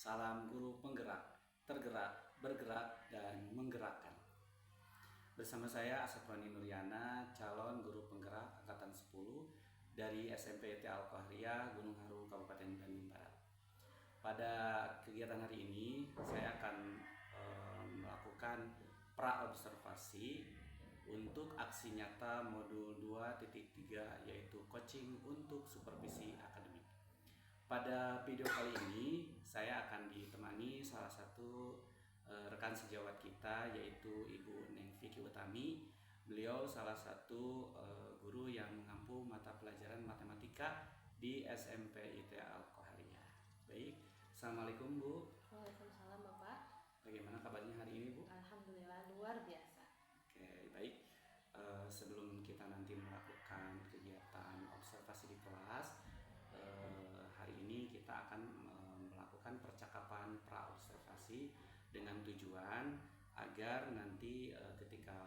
Salam guru penggerak, tergerak, bergerak, dan menggerakkan. Bersama saya Asafrani Nuryana, calon guru penggerak angkatan 10 dari SMP Al-Qahriyah Gunung Haru, Kabupaten Bandung Barat. Pada kegiatan hari ini, saya akan melakukan pra-observasi untuk aksi nyata modul 2.3, yaitu coaching untuk supervisi akademik. Pada video kali ini, saya akan ditemani salah satu rekan sejawat kita, yaitu Ibu Neng Vicky Utami. Beliau salah satu guru yang mengampu mata pelajaran matematika di SMP Al-Qahriyah. Baik, Assalamualaikum Bu. Waalaikumsalam Bapak. Bagaimana kabarnya hari ini Bu? Alhamdulillah luar biasa. Oke, baik. Sebelum kita nanti melakukan kegiatan observasi di kelas, hari ini kita akan melakukan percakapan pra-observasi dengan tujuan agar nanti ketika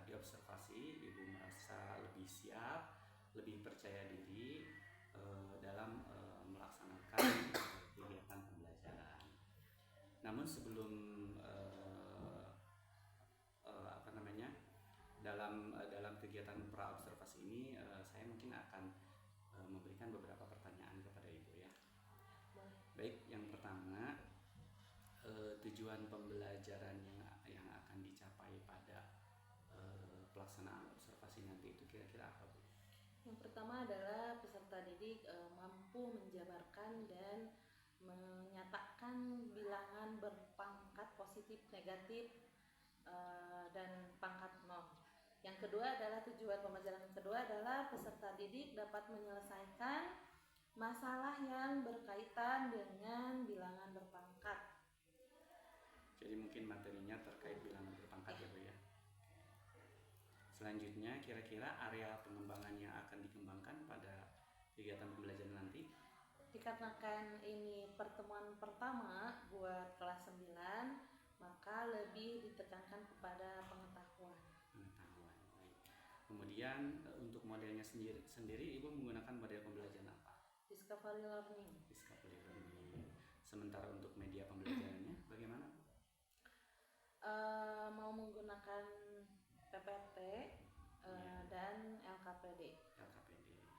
diobservasi Ibu merasa lebih siap, lebih percaya diri dalam melaksanakan kegiatan pembelajaran. Namun sebelum dalam kegiatan pra-observasi ini, saya mungkin akan memberikan beberapa pertanyaan kepada Ibu ya. Baik, yang pertama, tujuan pembelajaran yang akan dicapai pada pelaksanaan observasi nanti itu kira-kira apa Bu? Yang pertama adalah peserta didik mampu menjabarkan dan menyatakan bilangan berpangkat positif, negatif, dan pangkat 0. Yang kedua adalah tujuan pembelajaran kedua adalah peserta didik dapat menyelesaikan masalah yang berkaitan dengan bilangan berpangkat. Jadi mungkin materinya terkait bilangan berpangkat ya Bu ya. Selanjutnya, kira-kira area pengembangan yang akan dikembangkan pada kegiatan pembelajaran nanti? Dikarenakan ini pertemuan pertama buat kelas 9, maka lebih ditekankan kepada pengetahuan. Baik. Kemudian untuk modelnya sendiri Ibu menggunakan model pembelajaran apa? Discovery learning. Sementara untuk media pembelajarannya bagaimana? Mau menggunakan PPT dan LKPD.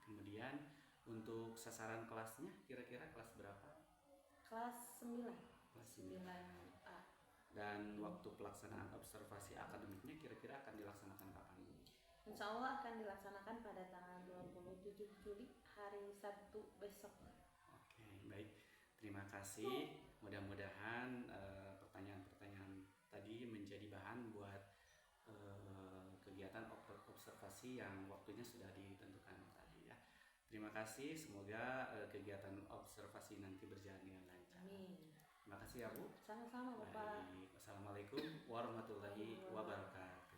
Kemudian untuk sasaran kelasnya kira-kira kelas berapa? Kelas 9. Kelas 9A. Dan waktu pelaksanaan observasi akademiknya kira-kira akan dilaksanakan kapan? Insya Allah akan dilaksanakan pada tanggal 27 Juli, hari Sabtu besok. Oke, baik. Terima kasih. Mudah-mudahan pertanyaan-pertanyaan tadi menjadi bahan buat kegiatan observasi yang waktunya sudah ditentukan tadi ya. Terima kasih. Semoga kegiatan observasi nanti berjalan dengan lancar. Amin. Terima kasih ya Bu. Sama-sama Bapak. Baik. Wassalamualaikum warahmatullahi wabarakatuh.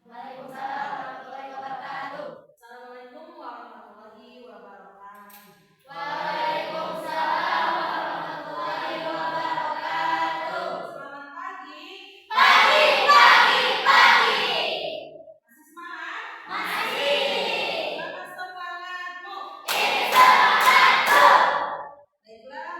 Waalaikumsalam warahmatullahi wabarakatuh. Assalamualaikum warahmatullahi wabarakatuh. Waalaikumsalam warahmatullahi wabarakatuh. Selamat pagi. Pagi. Masih semangat? Masih. Berapa semangatmu? Semangatku. Baiklah,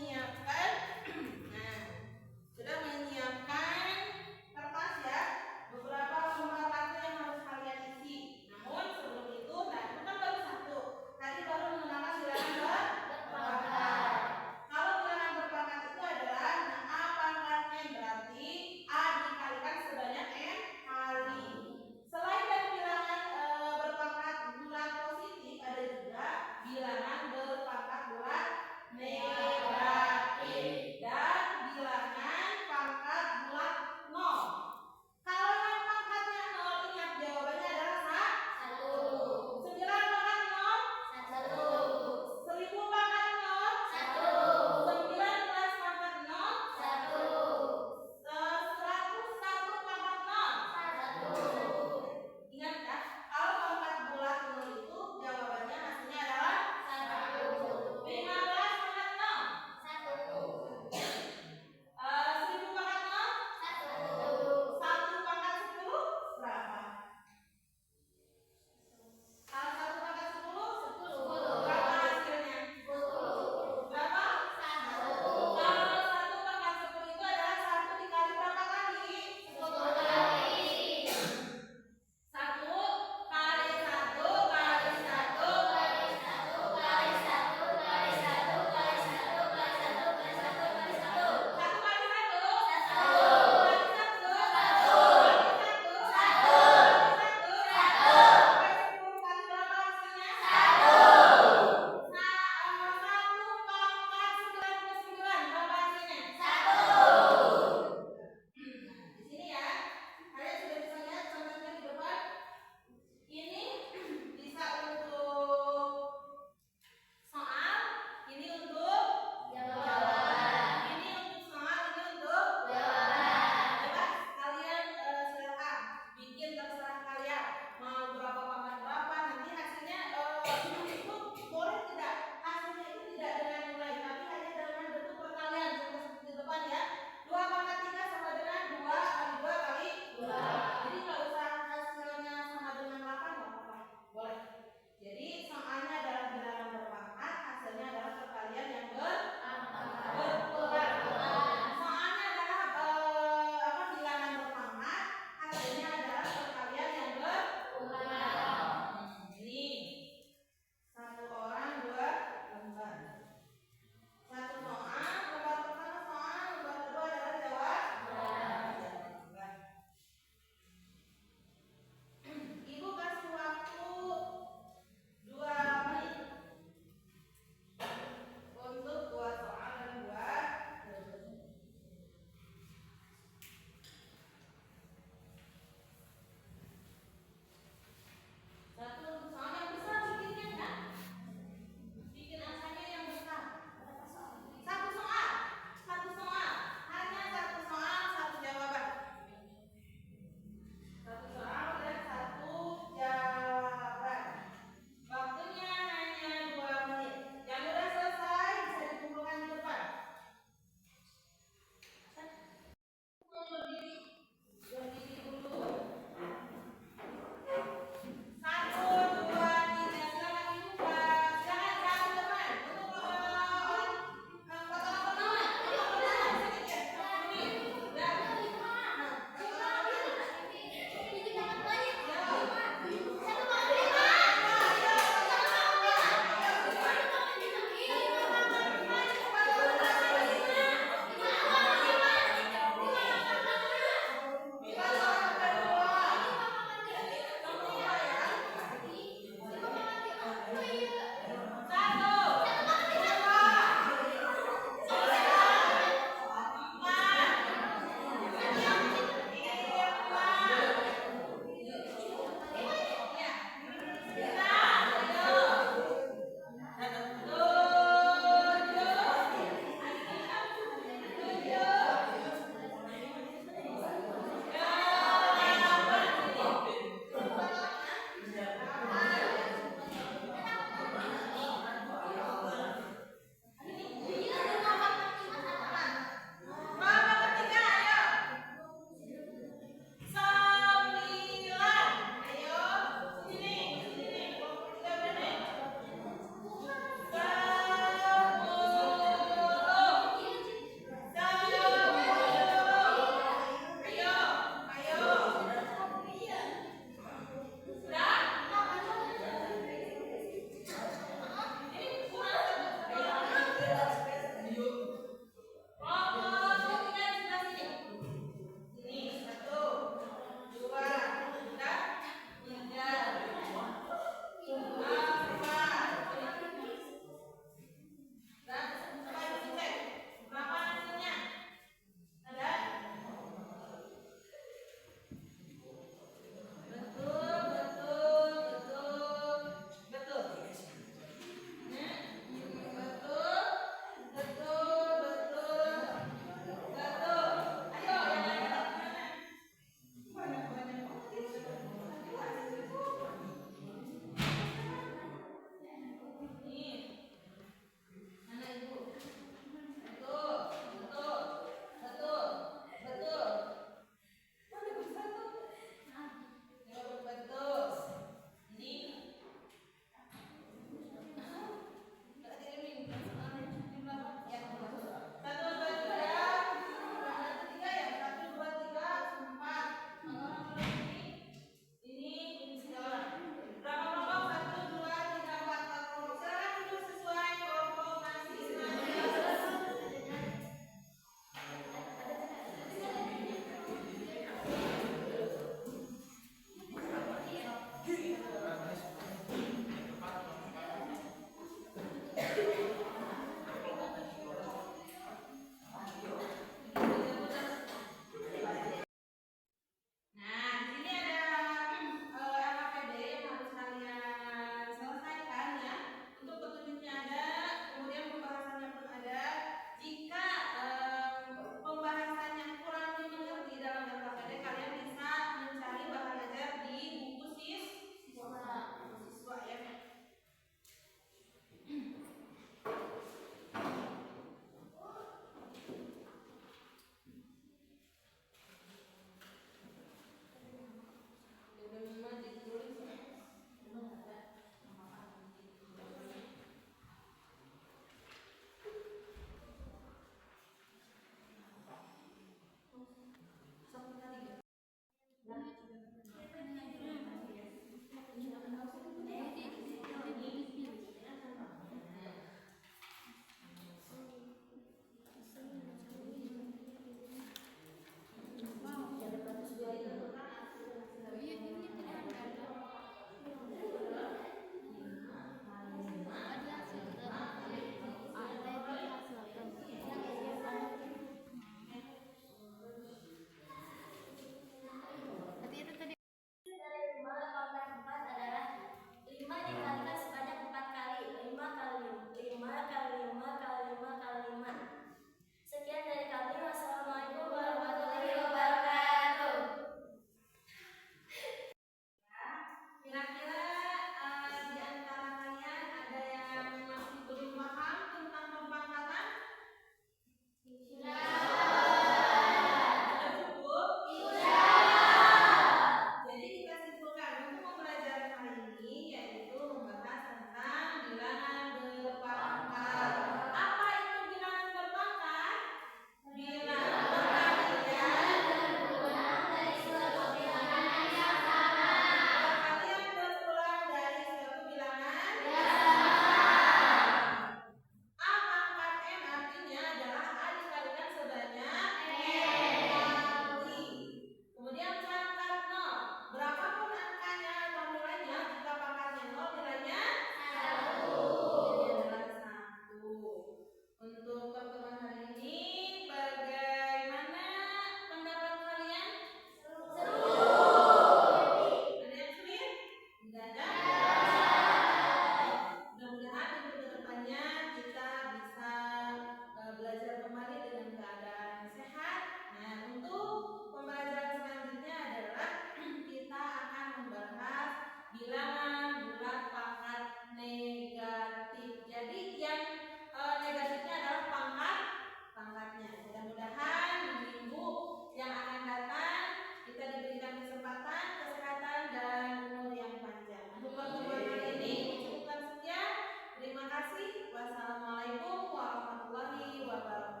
Wassalamualaikum warahmatullahi wabarakatuh.